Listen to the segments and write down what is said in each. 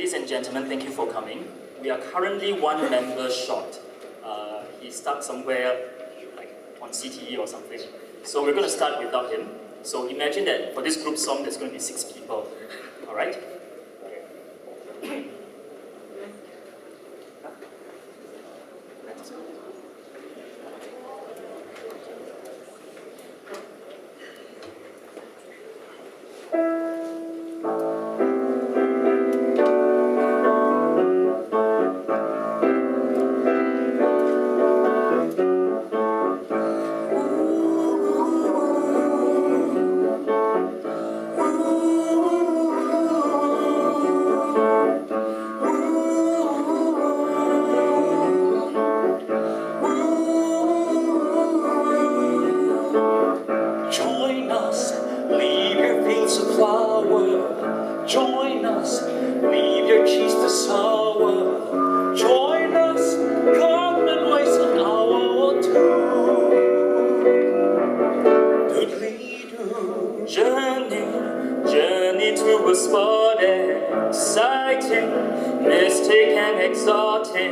Ladies and gentlemen, thank you for coming. We are currently one member short. He stuck somewhere like on CTE or something. So we're going to start without him. So imagine that for this group song, there's going to be 6 people. All right? Journey to a spot exciting, mystic and exotic.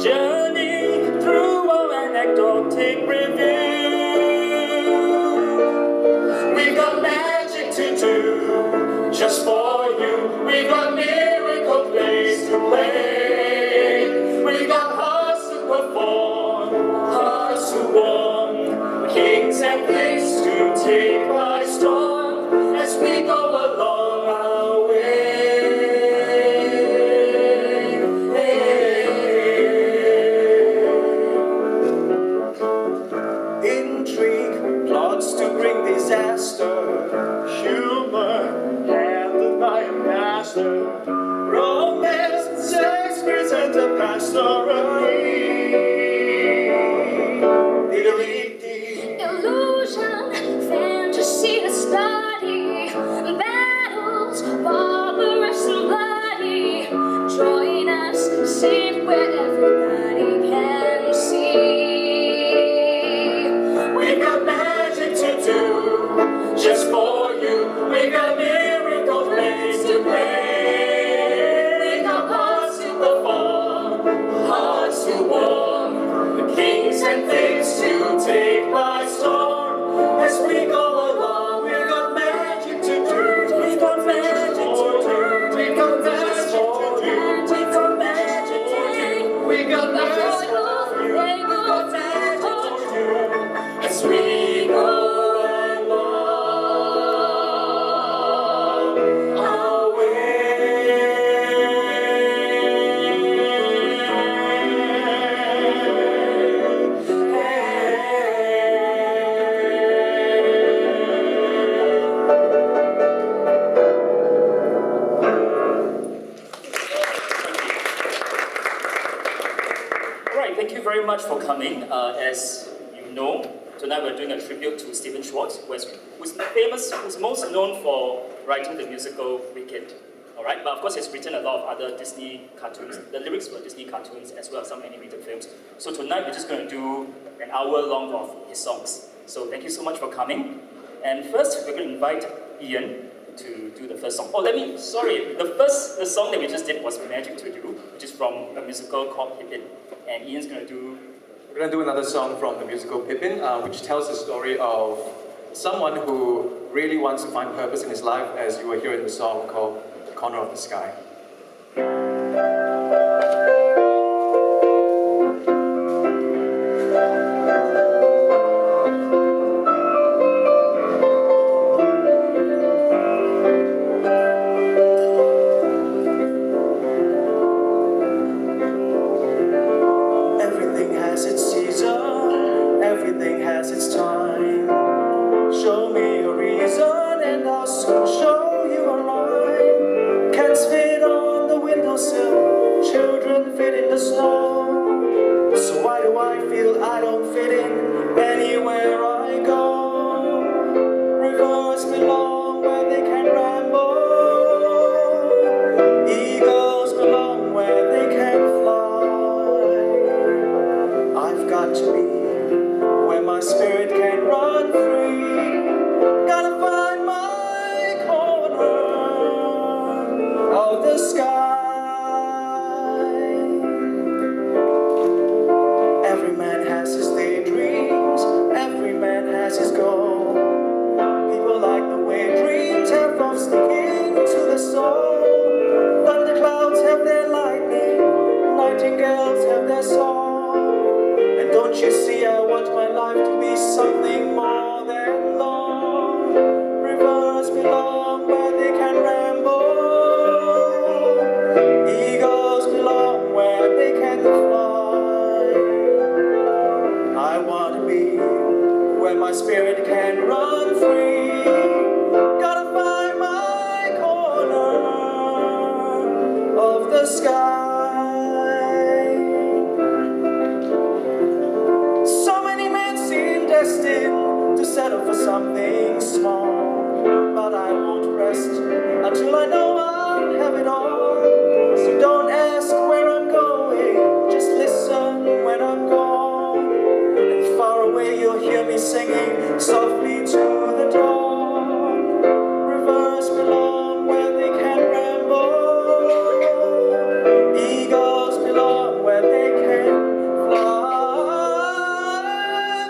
Journey through an anecdotic review. We've got magic to do, just for you. We've got miracle plays to play. We've got hearts to perform, hearts to warm, kings and things to take by storm as we go along our way. Intrigue, plots to bring disaster, humor handled by a master, romance and sex present a pastorally. Illusion, fantasy to study, battles, barbarous and bloody. Join us, sit where everybody can see. We've got magic to do, just for you. We've got miracle plays to play. We've got hearts to perform, hearts to warm, kings and things to take by storm as we go along. We've got magic to do. We've got magic to do. We've got magic to do. We've got magic to do. We've got magic to do. We've got magic to do as we go along our way. Thank you very much for coming. As you know, tonight we're doing a tribute to Stephen Schwartz, who's most known for writing the musical Wicked. Alright, but of course he's written a lot of other Disney cartoons. The lyrics were Disney cartoons as well as some animated films. So tonight we're just going to do an hour long of his songs. So thank you so much for coming. And first we're going to invite Ian to do the first song. The song that we just did was Magic to Do, which is from a musical called Pippin. And Ian's going to do... We're going to do another song from the musical Pippin, which tells the story of someone who really wants to find purpose in his life, as you will hear in the song called The Corner of the Sky. Show you a line, cats fit on the windowsill. till I know I'll have it all. So don't ask where I'm going, just listen when I'm gone. And far away you'll hear me singing softly to the dawn. Rivers belong where they can ramble, eagles belong where they can fly.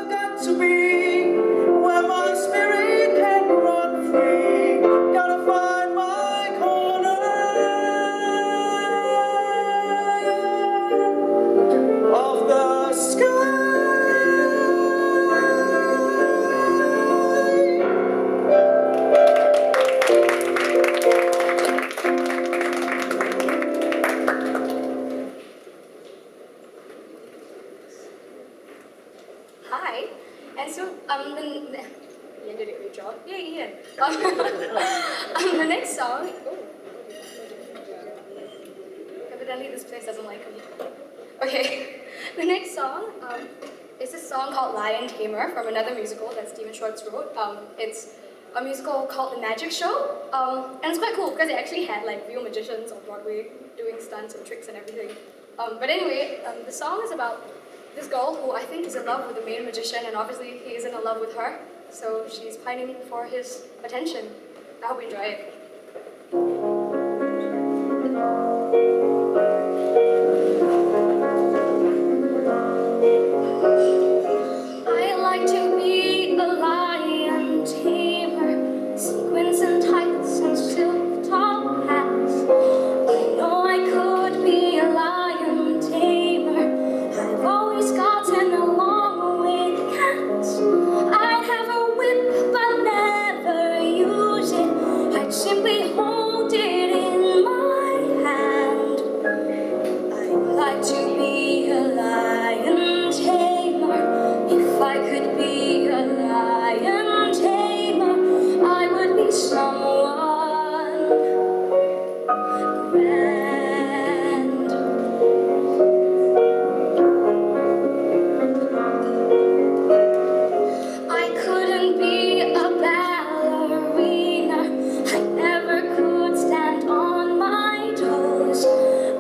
I've got to be where my spirit can run free. Gotta find my corner of the sky. Hi, and so Ian did a great job. Yay, Ian. The next song. Oh. Evidently, this place doesn't like me. Okay, the next song is a song called Lion Tamer from another musical that Stephen Schwartz wrote. It's a musical called The Magic Show, and it's quite cool because it actually had like real magicians on Broadway doing stunts and tricks and everything. But anyway, the song is about this girl who I think is in love with the main magician, and obviously he isn't in love with her, so she's pining for his attention. I hope you enjoy it. I like to be a lion tamer, sequins and tights and silk top hats. I know I could be a lion tamer. I've always gotten along with cats. I'd have a whip but never use it. I'd simply hold it in my hand. I'd like to be a lion tamer. If I could be a lion tamer, I would be someone grand. I couldn't be a ballerina. I never could stand on my toes.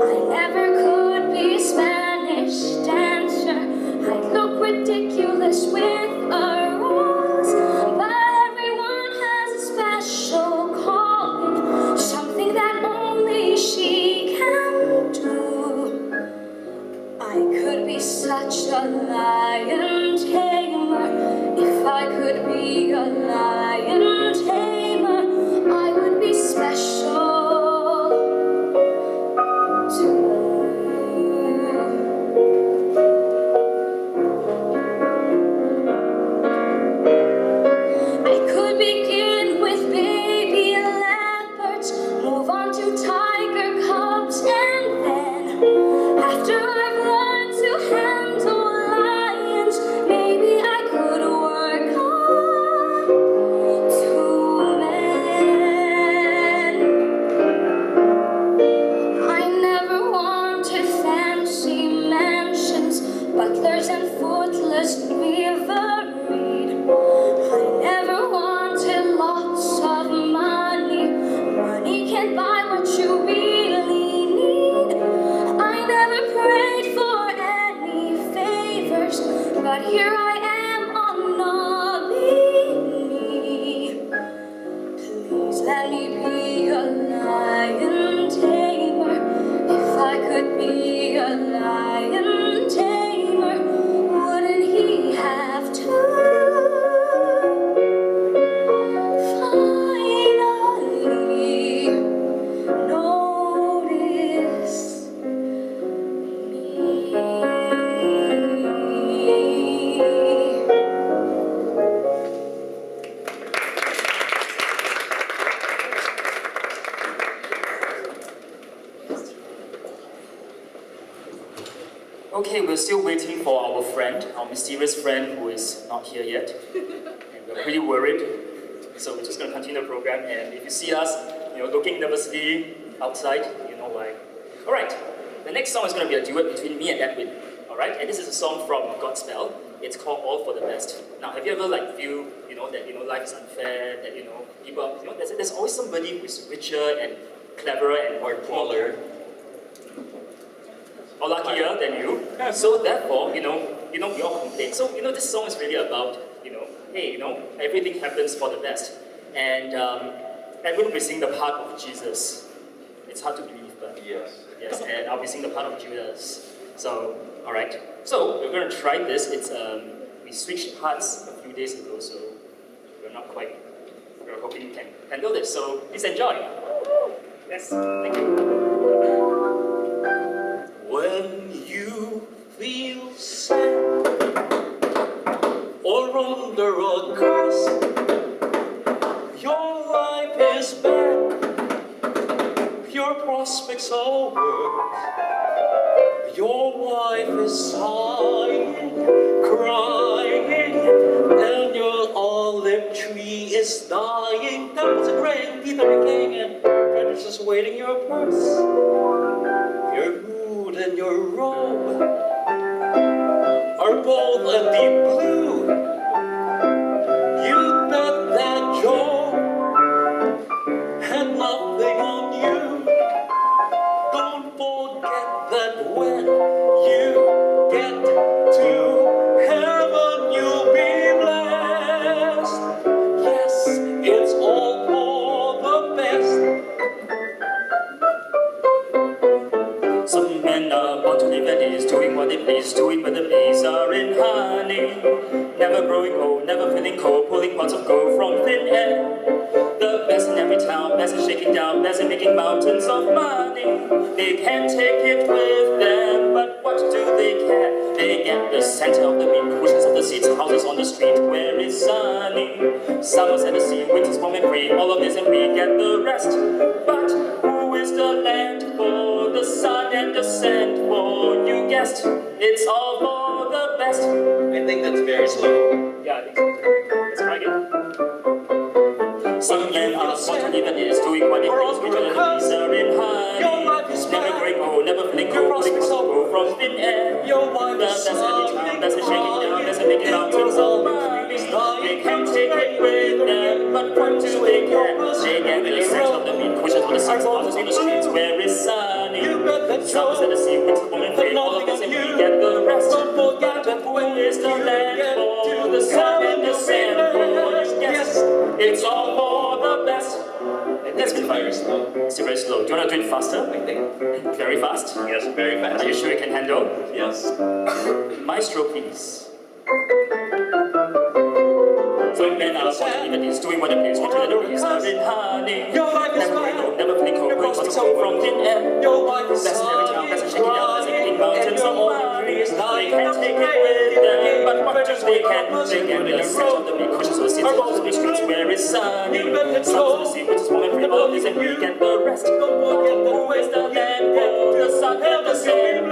I never could be a Spanish dancer. I'd look ridiculous with a rose. But everyone has a special calling, something that only she can do. I could be such a lion tamer. If I could be a lion tamer, I would be special too. I could begin with baby leopards, move on to tiger cubs, and then after I've learned to handle lions, maybe I could work on two men. I never wanted fancy mansions, butlers and footless reverie. I never wanted lots of money. Money can't buy what you really need. I never prayed for any favors, but here I am on knowing me. Please let me be a lion tamer. If I could be a lion tamer, wouldn't he have to finally notice me? Okay, we're still waiting for our friend, our mysterious friend who is not here yet. And we're pretty worried. So we're just going to continue the program. And if you see us, looking nervously outside, you know why. All right, the next song is going to be a duet between me and Edwin. All right, and this is a song from Godspell. It's called All for the Best. Now, have you ever feel, that life is unfair, that people, there's always somebody who's richer and cleverer and more taller, or luckier than you. So therefore, we all complain. So this song is really about hey, everything happens for the best. And Edwin will be singing the part of Jesus. It's hard to believe, but yes, and I'll be singing the part of Judas. So, all right. So we're going to try this. It's we switched parts a few days ago, so we're not quite. We're hoping you can handle this. So please enjoy. Yes, thank you. When you feel sad or under a curse, your life is bad, your prospects are worse, your wife is sighing, crying, and your olive tree is dying. That was a great Peter King, and creditors just waiting your purse, your mood and your robe are gold and deep blue. You bet that Joe had nothing on you. Don't forget that when you get to heaven, you'll be blessed. Yes, it's all for the best. Some men are born to live and is doing what they please, doing what the bees are in honey. Never growing old, never feeling cold, pulling pots of gold from thin air. The best in every town, best in shaking down, best in making mountains of money. They can't take it with them, but what do they care? They get the center of the meat, cushions of the seats, houses on the street where it's sunny. Summers at the sea, winters warm and free, all of this and we get the rest. But who is the land for, the sun and the sand for? You guessed, it's all for the best. I think that's very slow. Yeah, I think so. Let's try again. Some men are born to live and is doing what they please, which are in honey. Never growing old, never feeling cold, pulling gold from thin air. The best in every town, best in shaking down, best in making mountains of money. They can't take it with them, but what do they care? They get the sense of the meat, cushions on the seats, houses on the streets where it's sunny. Summers at the sea, winters warm and free, all of us and we get the rest. But who is the land for, the sun and the sand for? Yes, it's all for the best. That's been very slow. It's very slow. Do you want to do it faster? I think. Very fast? Yes, very fast. Are you sure you can handle? Yes. Maestro, please. Some men are born to live and is doing what they please, which are the bees are in honey. Never growing old, never feeling cold, pulling pots of gold from thin air. Best in every town, best in shaking down, best in making mountains of money. They can't take it with them, but what do they can? They get the scent of the meat, cushions of the seats, houses on the streets where it's sunny. Summers at the sea, winters warm and free, all of this and we get the rest. Who is the land for, the sun and the sand?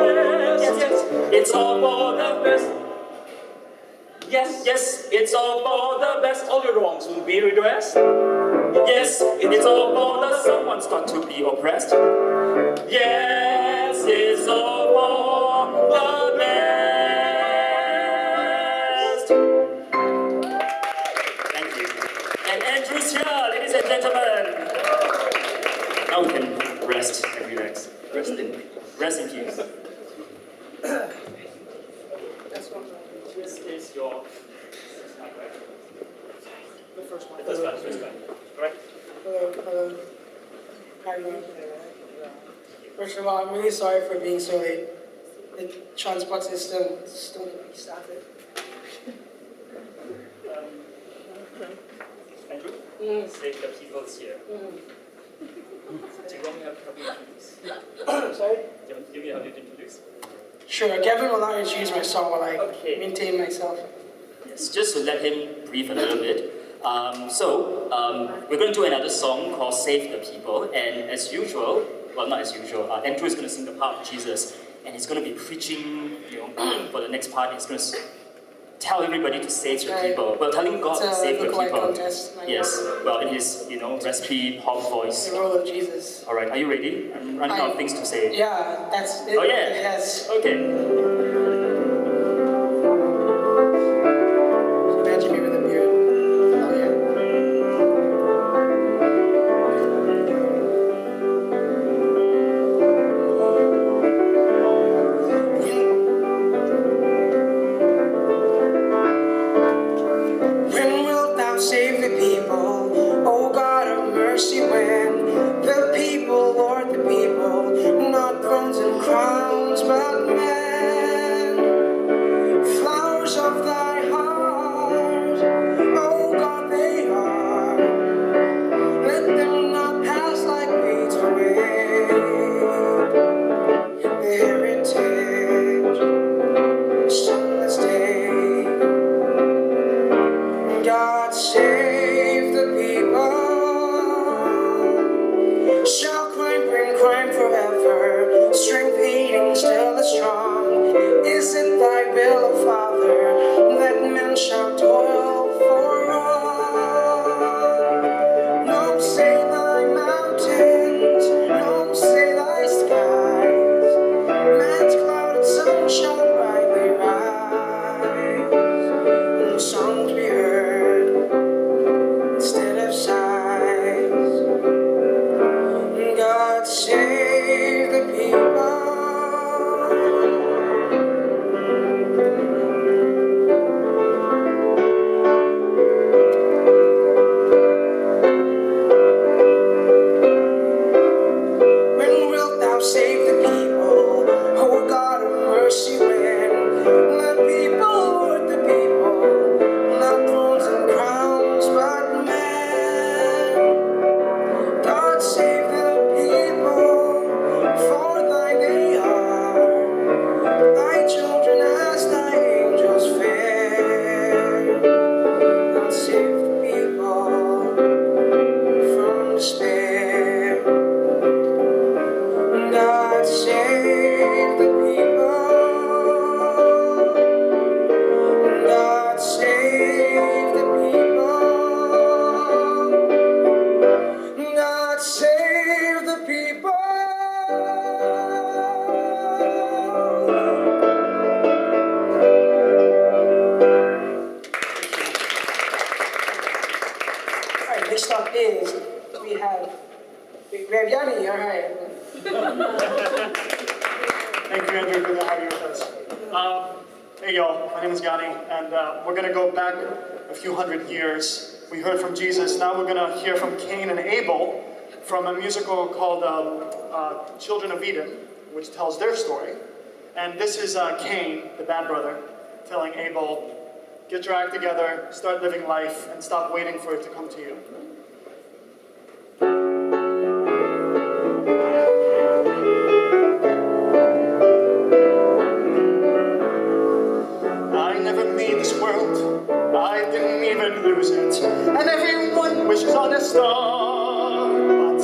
Yes, it's all for the best. Yes, it's all for the best. All your wrongs will be redressed. Yes, it's all for the someone's got to be oppressed. Yes, it's all for the best. Thank you. And Andrew's here, ladies and gentlemen. Now we can rest and relax. Rest in peace. This is your. The first one. The first one. Right? Hello. Hi, everyone. First of all, I'm really sorry for being so late. The transport system still needs to be started. Andrew? Save the people's here. Do you want me to help you introduce? Sorry? Do you want me to help you introduce? Sure, Gavin will not introduce myself while I Okay. maintain myself. Yes, just to let him breathe a little bit. We're going to do another song called Save the People, and as usual, well, not as usual, Andrew is going to sing the part of Jesus, and he's going to be preaching, for the next part. He's going to tell everybody to save the people. Well, telling God to save the people. Contest, yes, well, in his, raspy pop voice. The role of Jesus. All right, are you ready? I'm running out of things to say. Yeah, that's it. Oh yeah? Yes. Okay. Imagine me with a beard. mercy when the people, Lord, the people, not thrones and crowns, but men, flowers of thy heart, oh God, they are. Let them not pass like weeds away. The heritage, sunless day. God save the people. Shall crime bring crime forever? Strength eating still is strong. Is it thy will, O Father, that men shall toil for wrong? No, say thy mountains, no, say thy skies. Man's clouded sun shall brightly rise, and songs be heard instead of sighs. God save the people. When wilt thou save the people? Oh God of mercy, when the people, Lord, the people, not thrones and crowns, but men. God save the people, for thine they are, thy children as thy angels fair. God save the people from despair. God save the people. God save the people. God save the people. All right, next up is we have Yanni. All right. Thank you, Andrew, for having me with us. Hey, y'all. My name is Yanni, and we're going to go back a few hundred years. We heard from Jesus. Now we're going to hear from Cain and Abel from a musical called Children of Eden, which tells their story. And this is Cain, the bad brother, telling Abel, get your act together, start living life, and stop waiting for it to come to you. I never made this world, I didn't even lose it, and everyone wishes on a star. But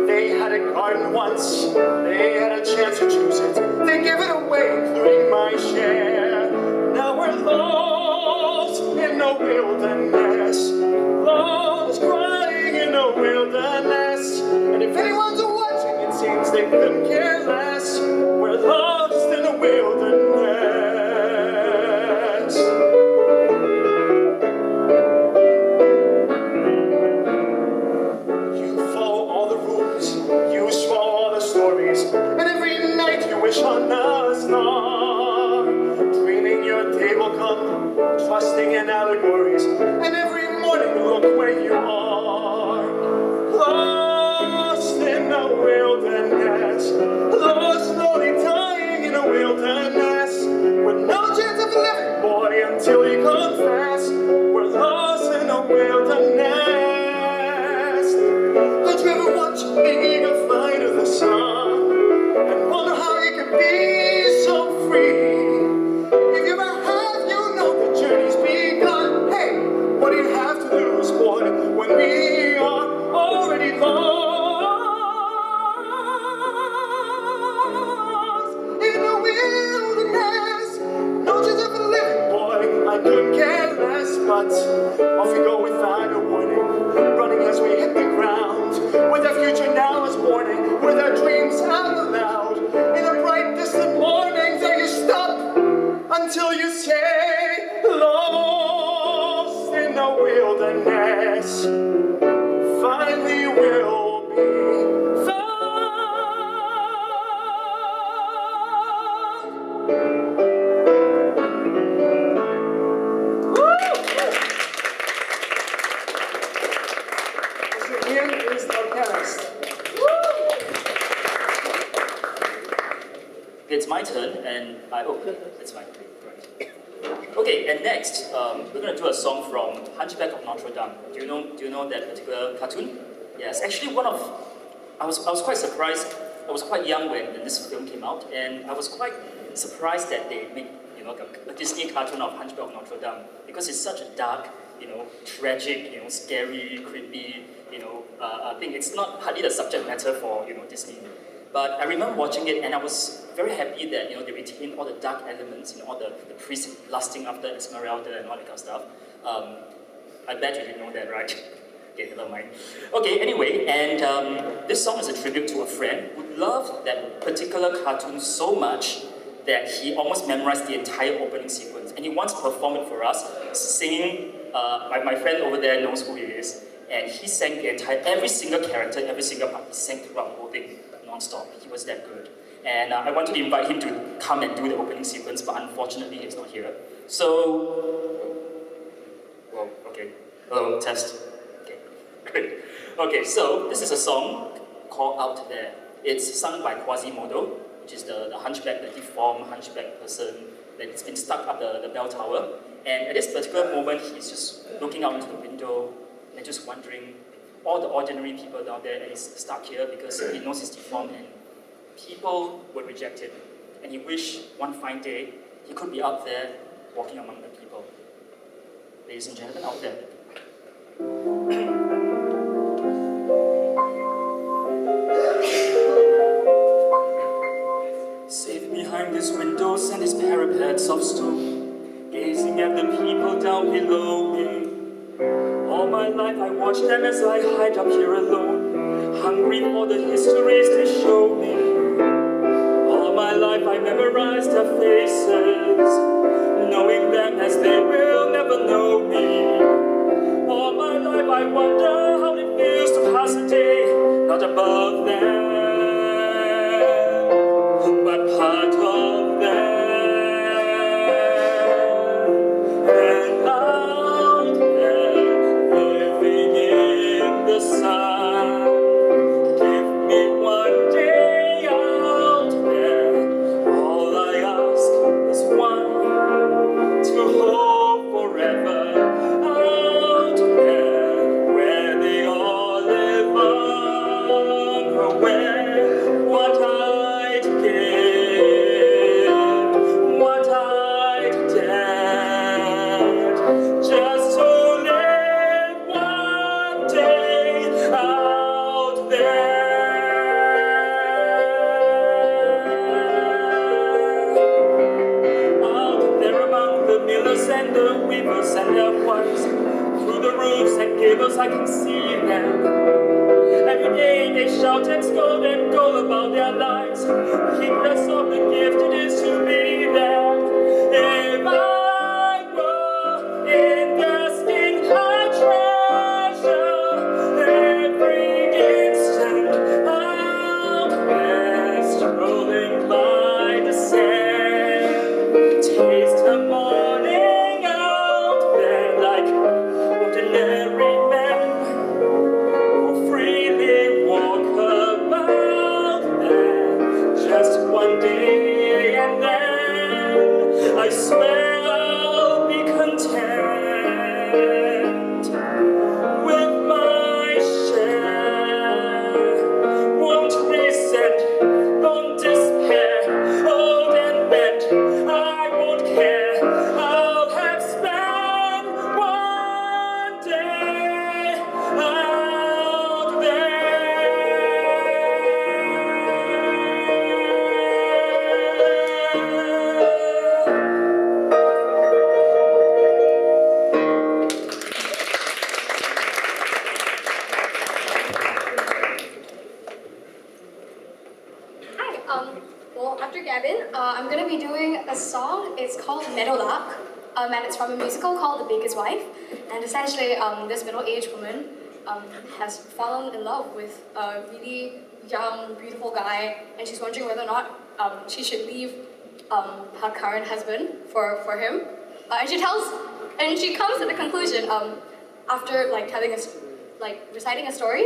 they had a garden once, they had a chance to choose it, they gave it away, including my share. Now we're lost in the wilderness, lost crying in the wilderness, and if anyone's watching, it seems they couldn't care less. We're lost in the wilderness. You follow all the rules, you swallow all the stories, and every night you wish on a star. Dreaming your day will come, trusting in allegories, and every morning look where you are. Lost in the wilderness, lost slowly dying in the wilderness, with no chance of living, boy, until you confess. We're lost in the wilderness. Don't you ever watch the eagle fly to the sun and wonder how you can be so free? If you ever have, you know the journey's begun. Hey, what do you have to lose, boy, when we are already lost in the wilderness? No chance of living, boy, I couldn't care less. But off you go without a warning, running as we hit the ground, with our future now as warning, with our dreams out aloud. In the bright distant mornings, there you stop until you say, lost in the wilderness, finally will be found. Woo! So here is the Pianist. It's my turn, and it's fine. Right. Okay, and next, we're going to do a song from Hunchback of Notre. Do you know that particular cartoon? Yes, actually I was quite surprised. I was quite young when this film came out, and I was quite surprised that they made a Disney cartoon of Hunchback of Notre Dame, because it's such a dark, tragic, scary, creepy, thing. It's not hardly the subject matter for Disney. But I remember watching it, and I was very happy that they retained all the dark elements, all the priest lusting after Esmeralda and all that kind of stuff. I bet you didn't know that, right? Okay, never mind. Okay, anyway, and this song is a tribute to a friend who loved that particular cartoon so much that he almost memorized the entire opening sequence. And he once performed it for us, singing, my friend over there knows who he is, and he sang every single character, every single part, he sang throughout the whole thing, non-stop. He was that good. And I wanted to invite him to come and do the opening sequence, but unfortunately he's not here. So, well, okay. Hello, test. Okay, great. Okay, so this is a song called Out There. It's sung by Quasimodo, which is the hunchback, the deformed hunchback person that's been stuck up the bell tower. And at this particular moment, he's just looking out into the window and just wondering all the ordinary people down there, and he's stuck here because he knows he's deformed and people would reject him. And he wished one fine day he could be out there walking among the people. Ladies and gentlemen, out there. Safe behind these windows and these parapets of stone, gazing at the people down below me. All my life I watch them as I hide up here alone, hungry for the histories they show me. All my life I memorize their faces, knowing them as they will never know me. All my life I wonder how it feels to pass a day not above them, but part of them. And out there, living in the sun, give me one day out there. All I ask is one to hold forever. Out there, where they all live unaware. What I'd give, what I'd dare, just to live one day out there. Out there among the millers and the weavers and their wives, through the roofs and gables I can see them. Every day they shout and scold and go about their lives, heedless of the gift it is to be there. If I were in their skin, I'd treasure every instant out there, strolling by the sand. Taste the morning out there like ordinary men who freely walk about there. Just one day and then I swear I'll be content with my share. Won't resent, won't despair, old and bent, I won't care. I'll have spent one day out there. Hi, well, after Gavin, I'm going to be doing a song. It's called Meadowlark, and it's from a musical called The Baker's Wife. And essentially, this middle-aged woman has fallen in love with a really young, beautiful guy, and she's wondering whether or not she should leave her current husband for him. And she comes to the conclusion after reciting a story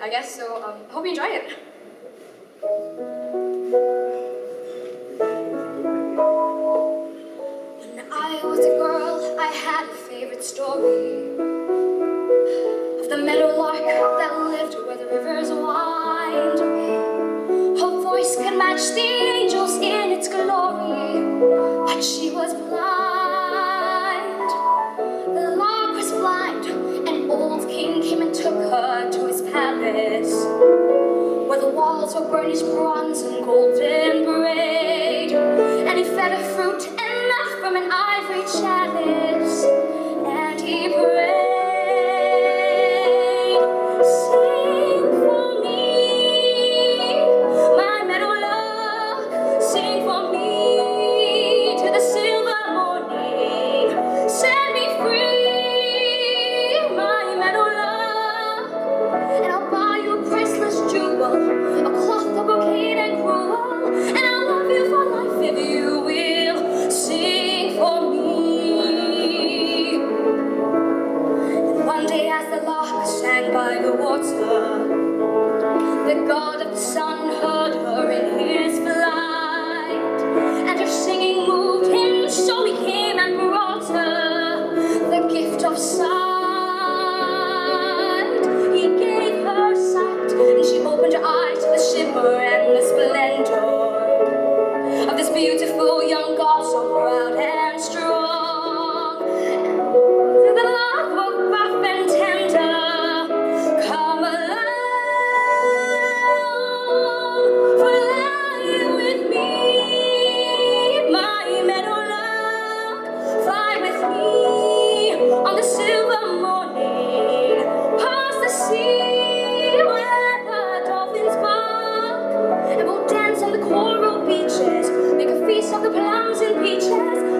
I guess so. Hope you enjoy it. When I was a girl, I had a favorite story of the meadowlark that lived where the rivers wind. Her voice could match the angels in its glory, but she was blind. The lark was blind. An old king came and took her to his palace, where the walls were burnished bronze and golden braid, and he fed her fruit and milk from an ivory chalice, and he prayed. Sing for me, my meadowlark, sing for me to the silver morning, set me free, my meadowlark, and I'll buy you a priceless jewel, a cloth of brocade and crewel, and I'll love you for life if you will sing for me. And one day as the lark sang by the water, the god of the sun heard her in his flight, and her singing moved him, so he came and brought her the gift of sight. He gave her sight, and she opened her eyes to the shimmer and the splendor of this beautiful young god, so proud and strong. To the love of buff and tender, come along, fly with me, my meadowlark, fly with me on the silver morning, past the sea where the dolphins bark, and we'll dance on the coral beaches, make a feast of the plums and peaches,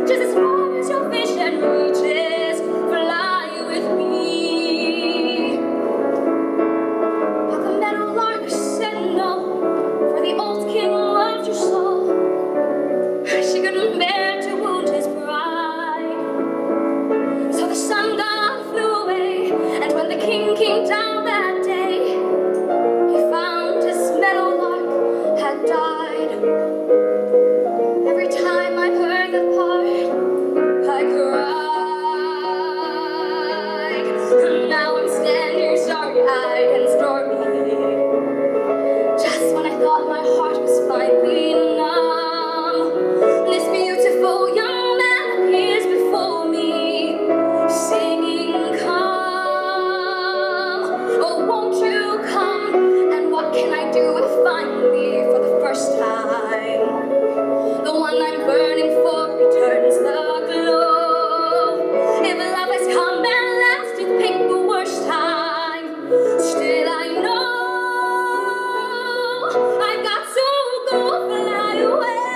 just as far as your vision reaches, fly with me. But the meadowlark said no, for the old king loved her so. She couldn't bear to wound his pride. So the sun god flew away, and when the king came down that day, he found his meadowlark had died. Every time I heard that part, I cried. And now I'm standing starry-eyed and stormy, just when I thought my heart was finally numb, this beautiful young man appears before me, singing, come, oh won't you come, and what can I do if finally for the first time the one I'm burning for returns the glow? If love has come and last, you pick the worst time, still I know I've got to go fly away,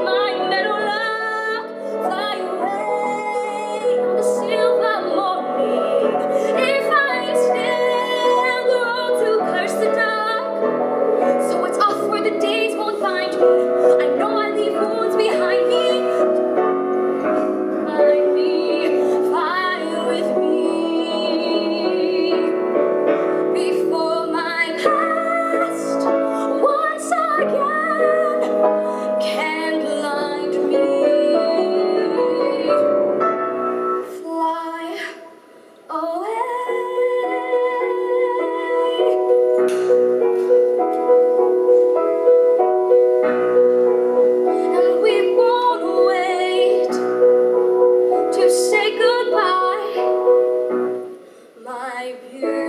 my meadowlark, fly away on the silver morning. If I still grow to curse the dark, so it's off where the days won't find me. I know I leave wounds behind me. Find me, fly with me, before my past once again can blind me. Fly away. And we won't wait to say goodbye, my beautiful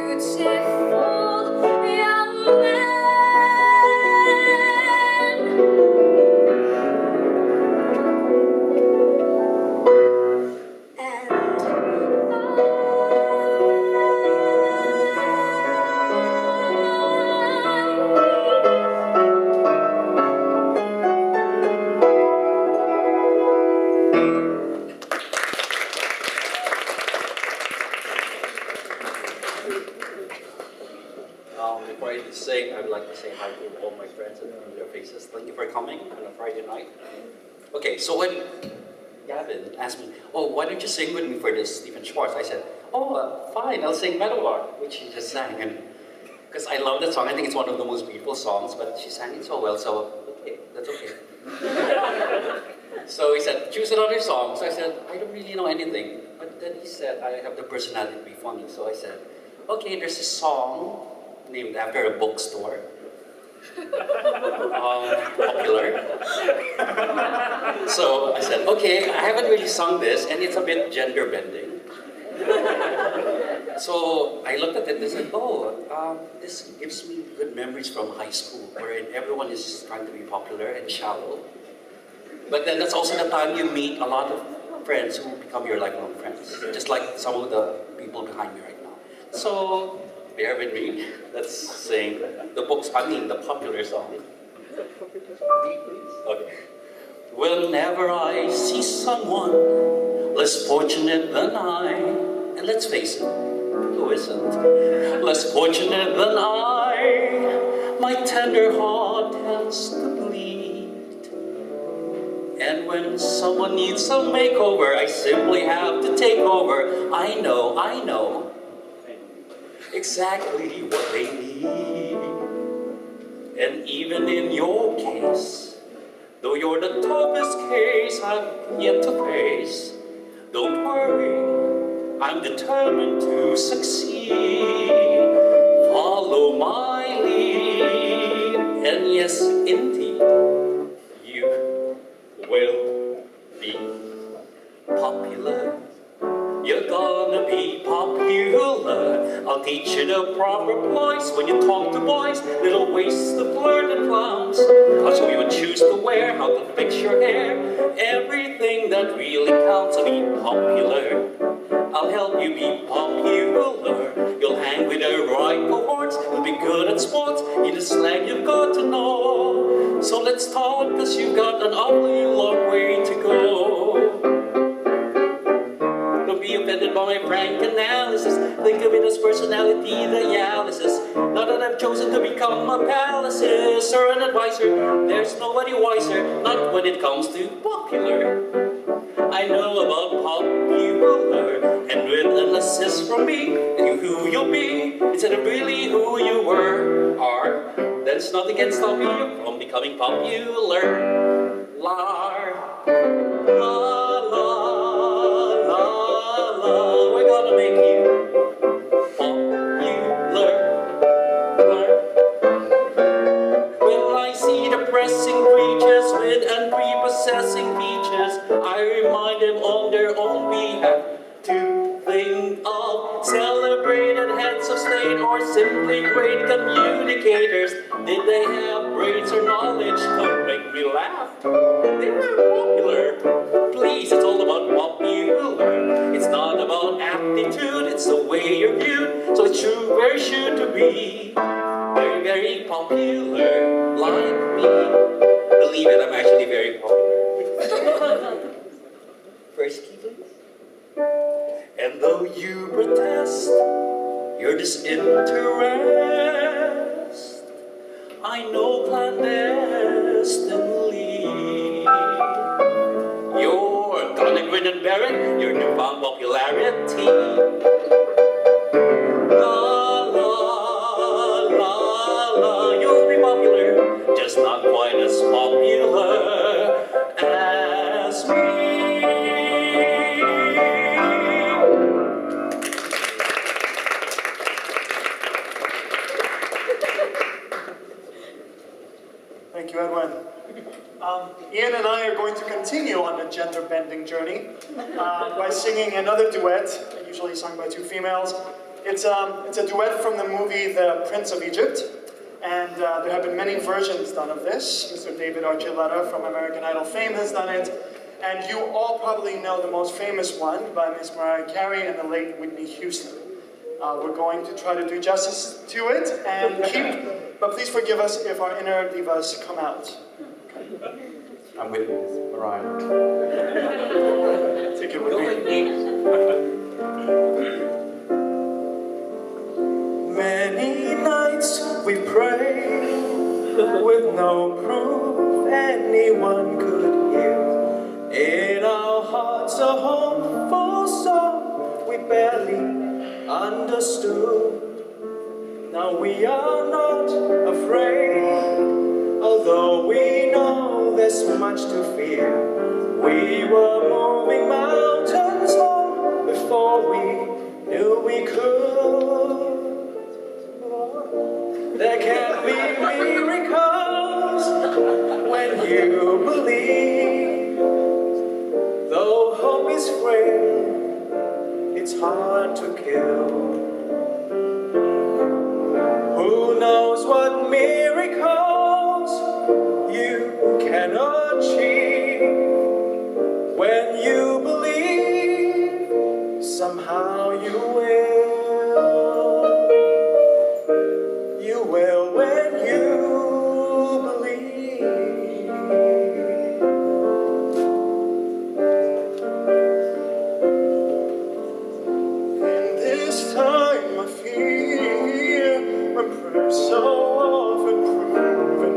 young man. Before I sing, I would like to say hi to all my friends and their faces. Thank you for coming on a Friday night. Okay, so when Gavin asked me, oh, why don't you sing with me for this Stephen Schwartz? I said, oh, fine, I'll sing Meadowlark, which she just sang. And because I love that song, I think it's one of the most beautiful songs, but she sang it so well, so okay, that's okay. So he said, choose another song. So I said, I don't really know anything. But then he said, I have the personality to be funny. So I said, okay, there's a song named after a bookstore. Popular. So I said, okay, I haven't really sung this, and it's a bit gender bending. So I looked at it and said, oh, this gives me good memories from high school, wherein everyone is trying to be popular and shallow. But then that's also the time you meet a lot of friends who become your lifelong friends, just like some of the people behind me right now. So bear with me. Let's sing the popular song. Okay. Whenever I see someone less fortunate than I, and let's face it, who isn't? Less fortunate than I, my tender heart tends to bleed. And when someone needs a makeover, I simply have to take over. I know exactly what they need. And even in your case, though you're the toughest case I've yet to face, don't worry, I'm determined to succeed. Follow my lead, and yes, indeed, you will be popular. You're gonna be popular. I'll teach you the proper voice when you talk to boys, little ways to flirt and clowns. I'll show you what shoes to wear, how to fix your hair, everything that really counts. I'll be popular. I'll help you be popular. You'll hang with the right cohorts. You'll be good at sports. In the slang you've got to know. So let's talk, cause you've got an awfully long way to go. Don't be offended by my frank analysis. Think of it as personality dialysis. Now that I've chosen to become a palaces or an advisor, there's nobody wiser, not when it comes to popular. I know about popular, and with an assist from me, and who you'll be, instead of really who you are, there's nothing can stop you from becoming popular. La, la, la, la, la, we're gonna make you popular. When I see depressing creatures with unprepossessing features, I remind them on their own behalf to think of celebrated heads of state or simply great communicators. Did they have brains or knowledge? Don't make me laugh. They were popular. Please, it's all about popular. It's not about aptitude, it's the way you're viewed. So it's true, very sure to be very, very popular, like me. Believe it, I'm actually very popular. First key, please. And though you protest your disinterest, I know clandestinely you're gonna grin and bear it, your newfound popularity. La la la la, you'll be popular, just not quite as popular as me. Thank you, Edwin. Ian and I are going to continue on the gender-bending journey by singing another duet, usually sung by two females. It's a duet from the movie The Prince of Egypt, and there have been many versions done of this. Mr. David Archuleta from American Idol fame has done it, and you all probably know the most famous one by Miss Mariah Carey and the late Whitney Houston. We're going to try to do justice to it and but please forgive us if our inner divas come out. I'm with Mariah. Take it with me. Many nights we prayed with no proof anyone could hear. In our hearts a hopeful song we barely understood. Now we are not afraid, although we know there's much to fear. We were moving mountains long before we knew we could. There can be miracles when you believe. Though hope is frail, it's hard to kill. Who knows what miracles you can achieve? When you believe, somehow you will. You will when you believe. And this time I fear my prayers so often proven.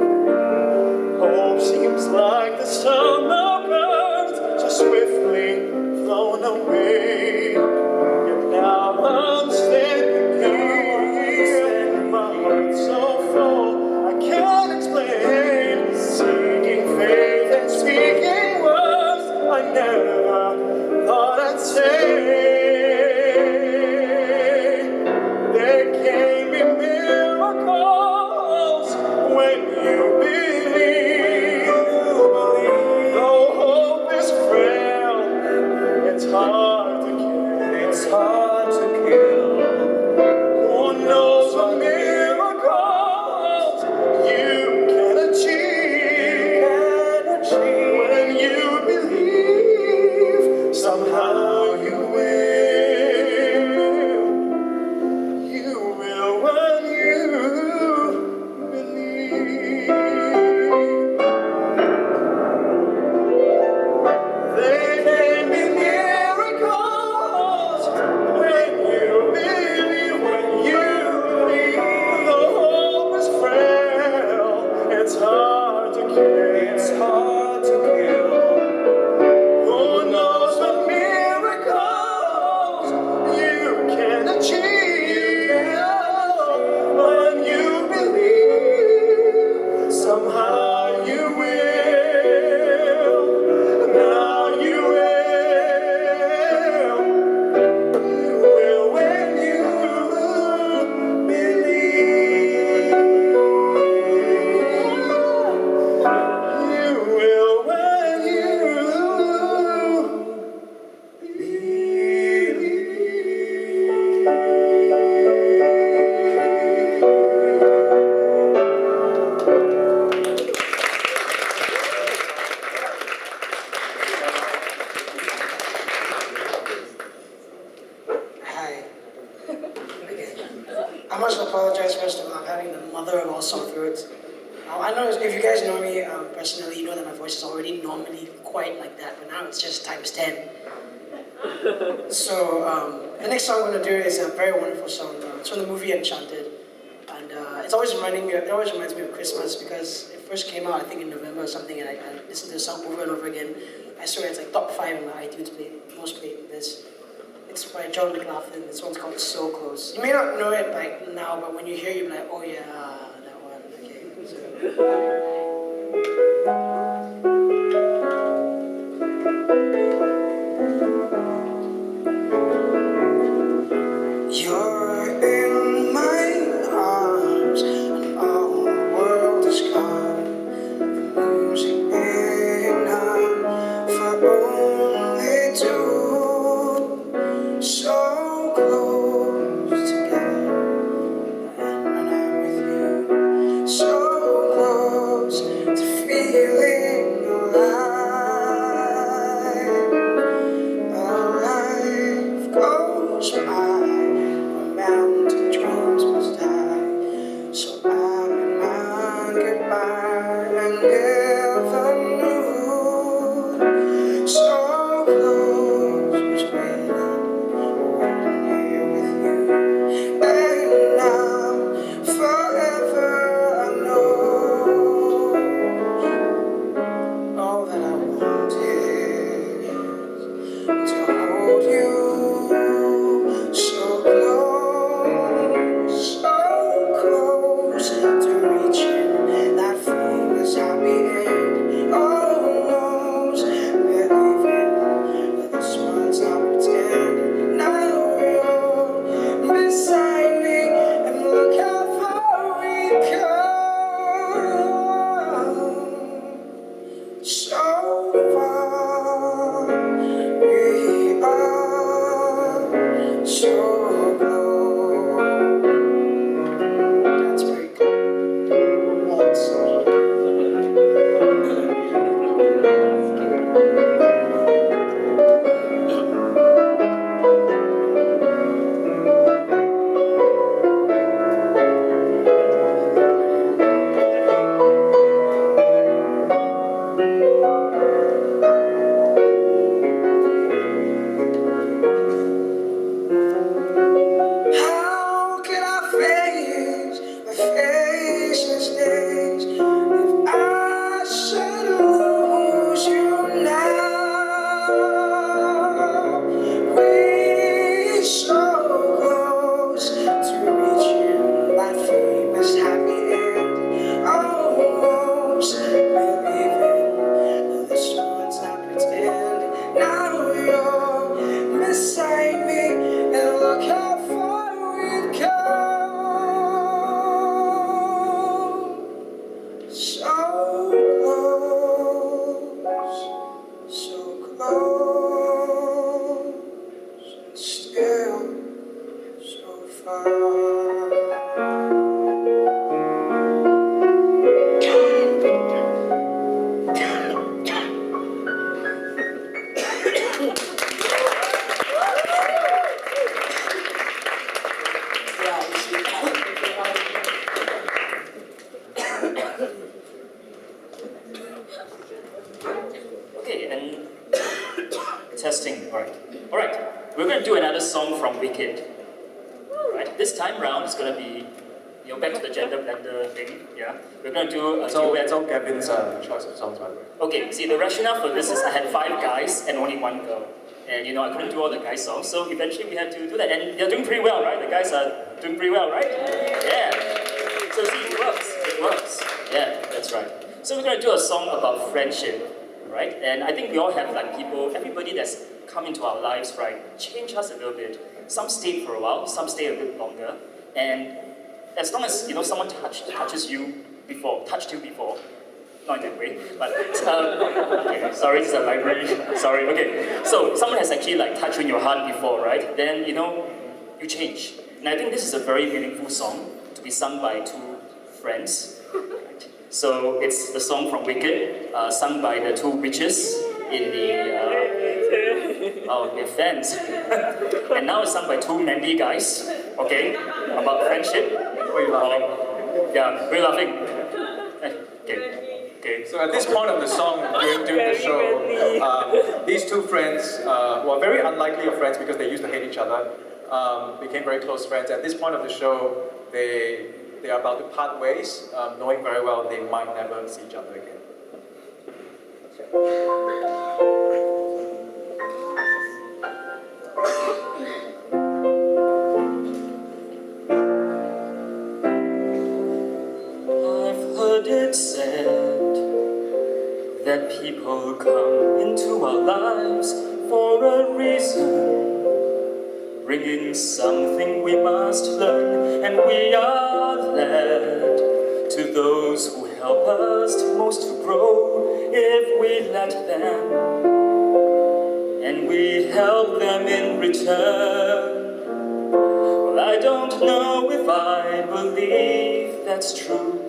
Hope seems like the summer birds just swiftly flown away. Yet now I'm standing here, my heart so full I can't explain. Seeking faith and speaking words I never thought I'd say. There can be miracles when you believe. Though hope is frail, it's hard to kill. It's hard to kill. Who knows what miracles you can achieve? When you believe, somehow you will. You will when you believe. There can be miracles when you believe, when you believe. The hope is frail, it's hard to kill. It's hard to kill. Who knows what miracles you can achieve? When you believe, somehow you will. Now you will. You will when you believe. You will when you Hi. Okay. I must apologize first of all. I'm having the mother of all sore throats. I know if you guys know me personally, you know that my voice is already normally quite like that, but now it's just times 10. So the next song I'm going to do is a very wonderful song. It's from the movie Enchanted, and it always reminds me of Christmas because it first came out I think in November or something, and I listened to the song over and over again. I swear it's like top 5 in my iTunes most played list. It's by John McLaughlin. This one's called So Close. You may not know it like now, but when you hear it, you'll be like, oh yeah, that one. Okay. So. You're in my arms, and all the world is gone. Music enough for only two. So close together, and when I'm with you, so close Testing. All right. We're going to do another song from Wicked. All right. This time round, it's going to be, back to the gender blender thing. Yeah. We're going to do a duet. It's all Gavin's choice of songs, by the way. Okay. See, the rationale for this is I had 5 guys and only 1 girl, and I couldn't do all the guy songs, so eventually we had to do that. And they're doing pretty well, right? The guys are doing pretty well, right? Yeah. So see, it works. It works. Yeah, that's right. So we're going to do a song about friendship. Right? And I think we all have everybody that's come into our lives, right, change us a little bit. Some stayed for a while, some stay a bit longer. And as long as, someone touched you before, not in that way, but, okay, sorry, it's a library, sorry, okay. So someone has actually touched you in your heart before, right? Then, you change. And I think this is a very meaningful song to be sung by 2 friends. So it's the song from Wicked, sung by the 2 witches in the, they're fans. And now it's sung by 2 manly guys, okay, about friendship. Why are you laughing? Yeah, we're laughing. Okay. So at this point of the song, during the show, these 2 friends, who are very unlikely of friends because they used to hate each other, became very close friends. At this point of the show, they are about to part ways, knowing very well they might never see each other again. I've heard it said that people come into our lives for a reason, bringing something we must learn, and we are led to those who help us most to grow if we let them, and we help them in return. Well, I don't know if I believe that's true,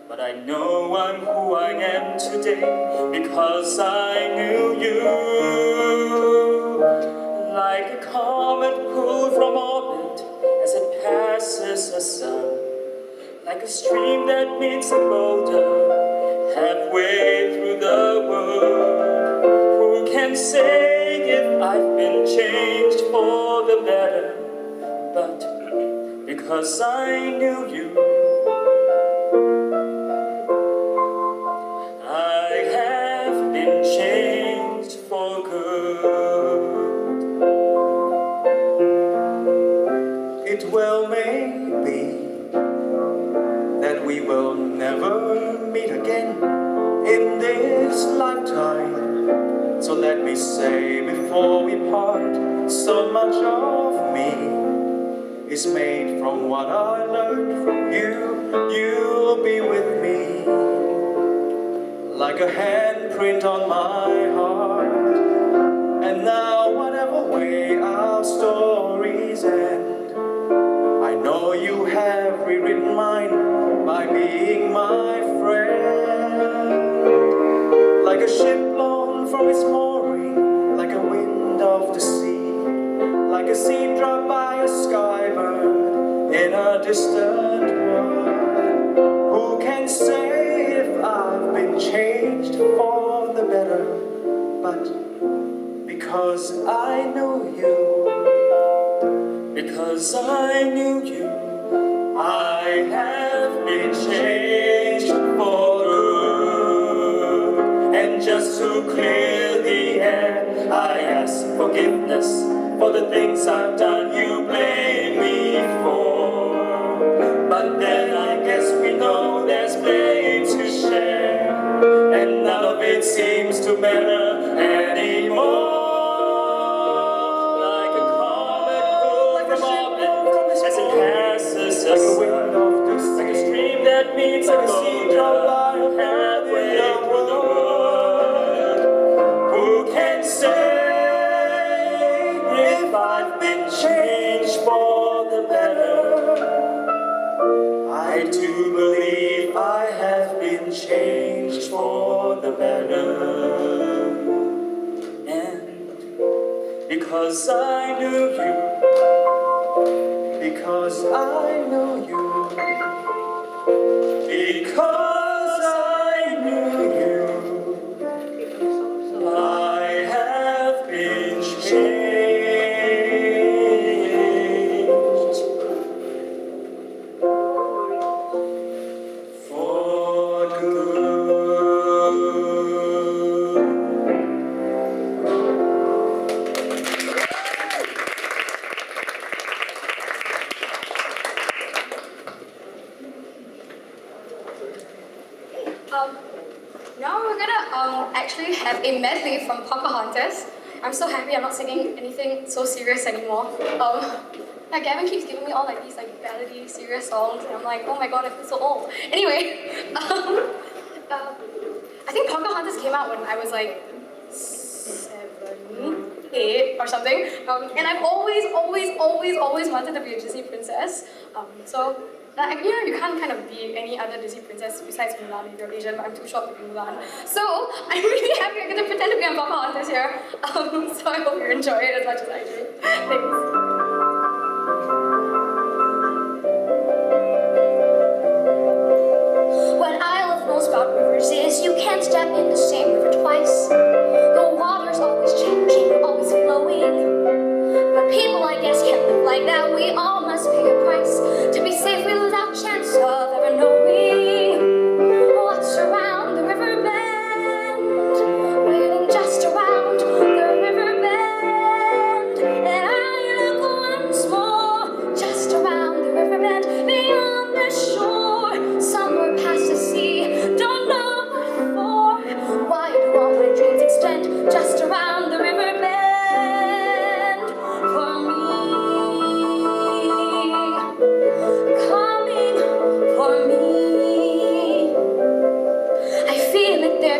but I know I'm who I am today because I knew you. Like a comet pulled from orbit as it passes the sun, like a stream that meets a boulder halfway through the world. Who can say if I've been changed for the better? But because I knew you, I have been changed for good. It well may be that we will never meet again in this lifetime. So let me say before we part, so much of me is made from what I learned from you. You'll be with me like a handprint on my heart. And now whatever way our stories end, I know you have rewritten mine by being my friend. Like a ship blown from its mooring, like a wind of the sea, like a seed dropped by a skybird in a distant world. Who can say if I've been changed for the better? But because I know you, because I knew you, I have been changed for good. And just to clear the air, I ask forgiveness for the things I've done you blame me for. But then I guess we know there's blame to share, and none of it seems to matter anymore. Like a stream that meets like a sea drop by halfway through the world. Who can say if I've been changed for the better? I do believe I have been changed for the better. And because I knew you, because I know you, because I knew you, I have been Now we're gonna actually have a medley from Pocahontas. I'm so happy I'm not singing anything so serious anymore. Gavin keeps giving me all like these like ballady, serious songs, and I'm like, oh my god, I feel so old. Anyway, I think Pocahontas came out when I was like 7, 8 or something, and I've always wanted to be a Disney princess. So you can't kind of be any other Disney princess besides Mulan if you're Asian, but I'm too short to be Mulan. So I'm really happy I get to pretend to be a Pocahontas here. So I hope you enjoy it as much as I do. Thanks. What I love most about rivers is you can't step in the same river twice. The water's always changing, always flowing. But people, I guess, can't live like that. We all must pay a price to be safe without chance of ever knowing what's around the river bend, waiting just around the river bend. And I look once more, just around the river bend, beyond the shore, somewhere past the sea. Don't know what for. Why do all my dreams extend just around the river bend?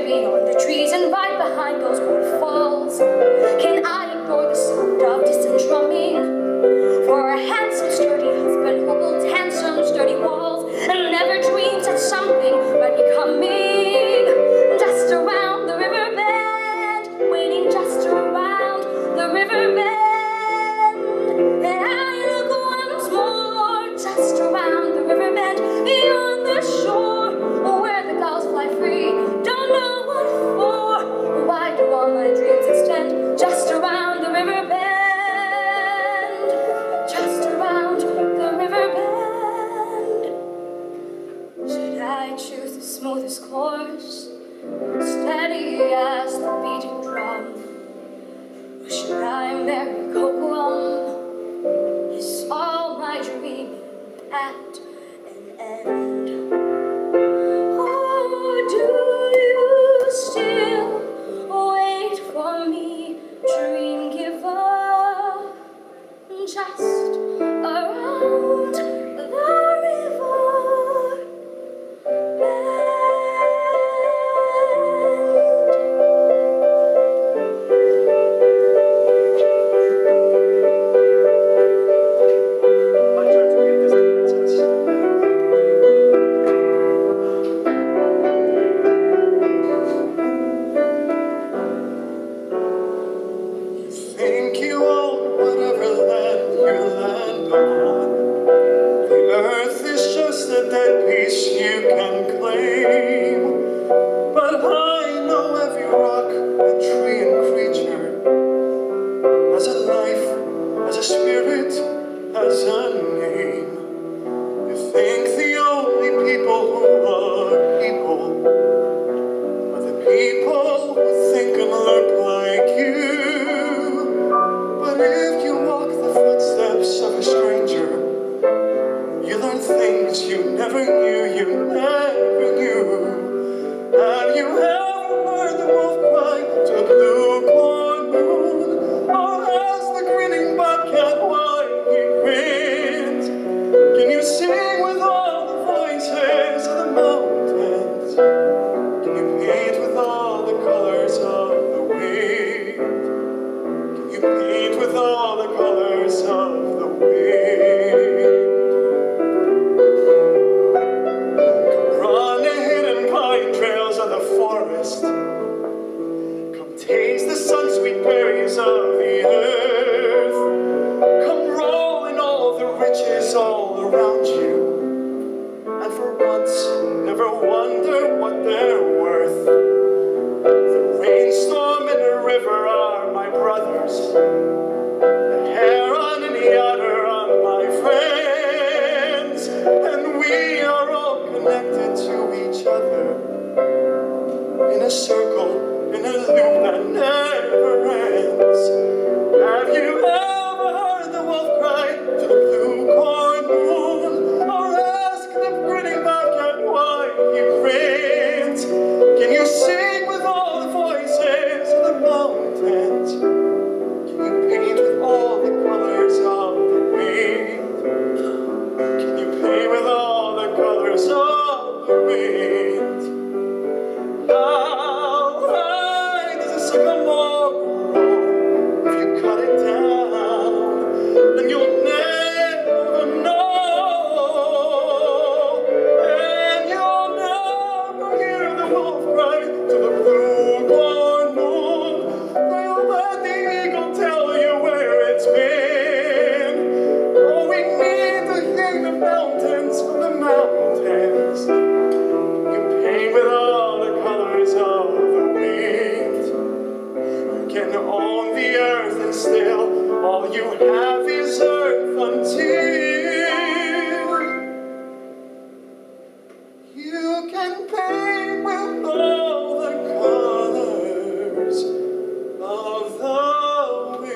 Beyond the trees and right behind those waterfalls, can I ignore the sound of distant drumming? For a handsome, sturdy husband who builds handsome, sturdy walls and never dreams that something might be coming. Just around the river bend, waiting just around the river bend. And I look once more, just around the river bend, beyond the shore, where the gulls fly free. Don't know what for. Why do all my dreams extend just around the river bend? Just around the river bend. Should I choose the smoothest course, steady as the beating drum? Or should I marry Cocoam? Is all my dreaming at an end? Or do you still wait for me, dream giver, just around the river bend? My turn to be a Disney princess. Think you own whatever land you land on. The earth is just a dead piece you can claim. But I know every rock, and tree and creature has a life, has a spirit, has a name. You think the only people who are people are the people who think and look like you. But if you walk the footsteps of a stranger, you learn things you never knew, you never knew. Have you ever heard the wolf cry to the blue corn moon? Or ask the grinning bobcat why he grins? Can you sing with all the voices of the mountains? Can you paint with all the colors of the wind? Can you paint with all the colors of the wind? Run the hidden pine trails of the forest. Come taste the sun-sweet berries of the earth. Come roll in all the riches all around you. And for once, never wonder what they're worth. The rainstorm and the river are my brothers. The heron and the otter are my friends. And we are all connected to each other in a circle, in a loop that never ends. Have you ever heard the wolf cry to the blue corn moon? Or ask the grinning bobcat why he grins? with all the colors of the wind. You can own the earth and still all you have is earth until you can paint with all the colors of the wind.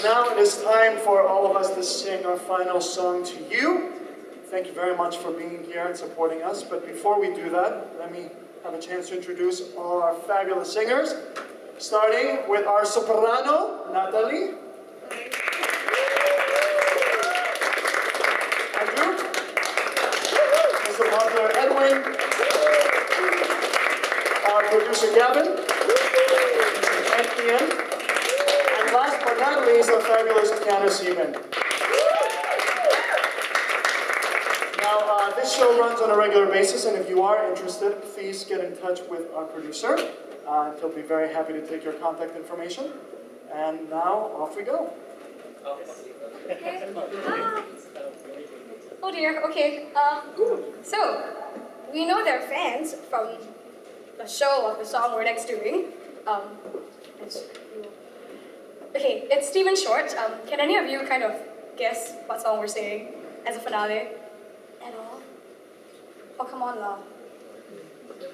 Now it is time for all of us to sing our final song to you. Thank you very much for being here and supporting us. But before we do that, let me have a chance to introduce all our fabulous singers, starting with our soprano, Natalie. Andrew. Mr. Butler, Edwin. Our producer, Gavin. And Ian. Last but not least, our fabulous pianist, Stephen. Now, this show runs on a regular basis, and if you are interested, please get in touch with our producer. He'll be very happy to take your contact information. And now, off we go. Okay. Oh dear, okay. So, we know they're fans from the show of the song we're next doing. Okay, it's Stephen Schwartz. Can any of you kind of guess what song we're singing as a finale? At all? Oh, come on, love.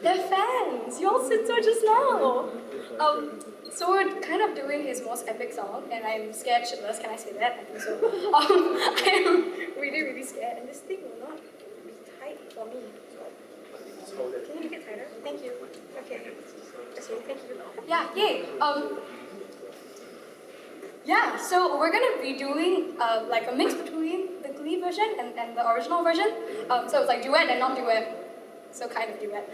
They're fans. You all said so just now. So we're kind of doing his most epic song, and I'm scared shitless. Can I say that? I think so. I'm really, really scared, and this thing will not be tight for me. Can you make it tighter? Thank you. Okay. Thank you. Yeah, yay. Yeah, so we're gonna be doing like a mix between the Glee version and the original version. So it's like duet and not duet. So kind of duet.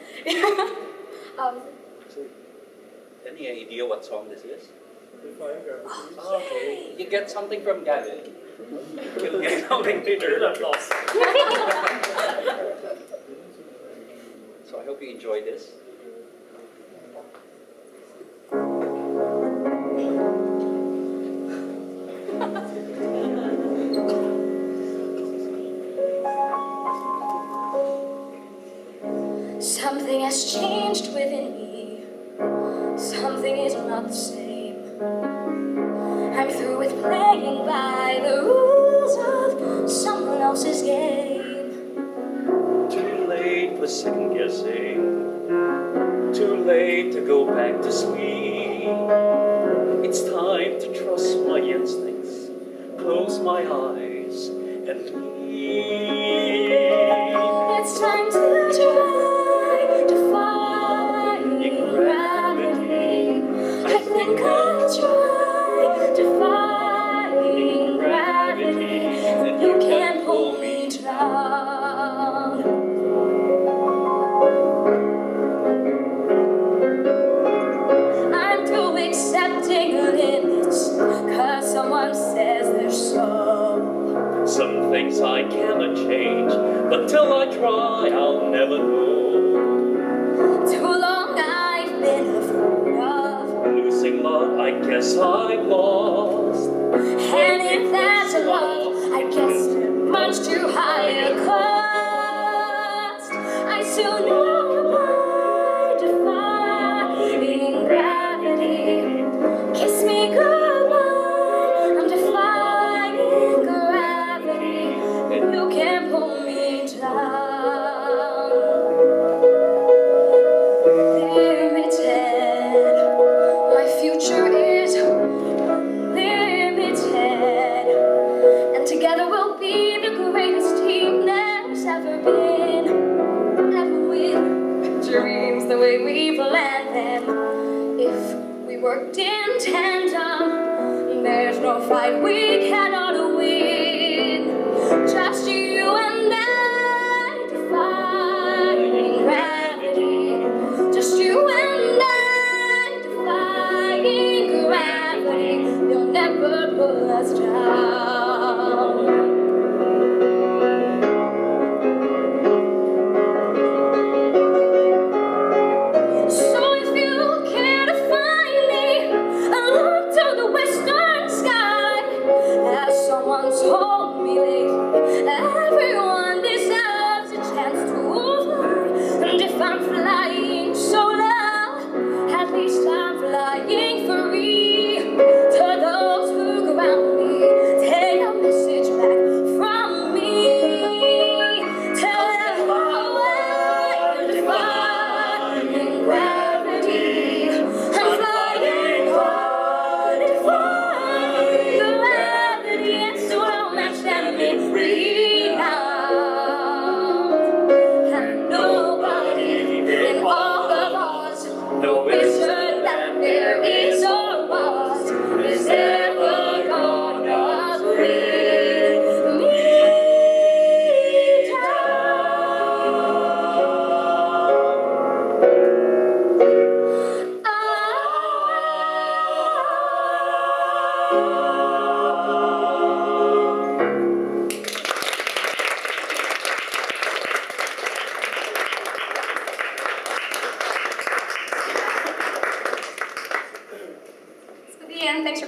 Any idea what song this is? Okay. You get something from Gavin. You'll get something later. So I hope you enjoy this. Something has changed within me. Something is not the same. I'm through with playing by the rules of someone else's game. Too late for second guessing. Too late to go back to sleep. It's time to trust my instincts. Close my eyes and leave. It's time to try defying gravity. I think I'll try defying gravity. You can't pull me down. I'm through accepting limits, 'cause someone says they're so. Some things I cannot change, but till I try, I'll never know. Too long I've been afraid of Losing love, I guess I'm lost. and if that's love, I guess much too high a cost. I soon know by defying gravity. Kiss me goodbye, I'm defying gravity. You can't pull me down. Limited, my future is limited, and together we'll be the greatest team there's ever been. Ever with dreams the way we planned them. If we worked in tandem, there's no fight we cannot win. Just you and I defying gravity. Just you and I defying gravity. You'll never pull us down.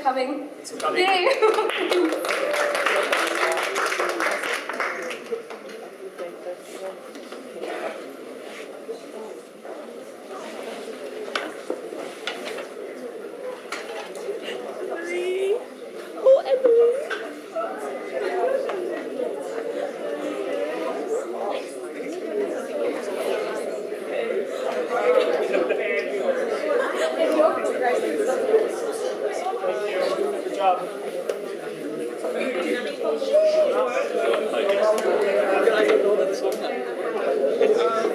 coming. Thanks for coming. Yay! Good job. I know that song.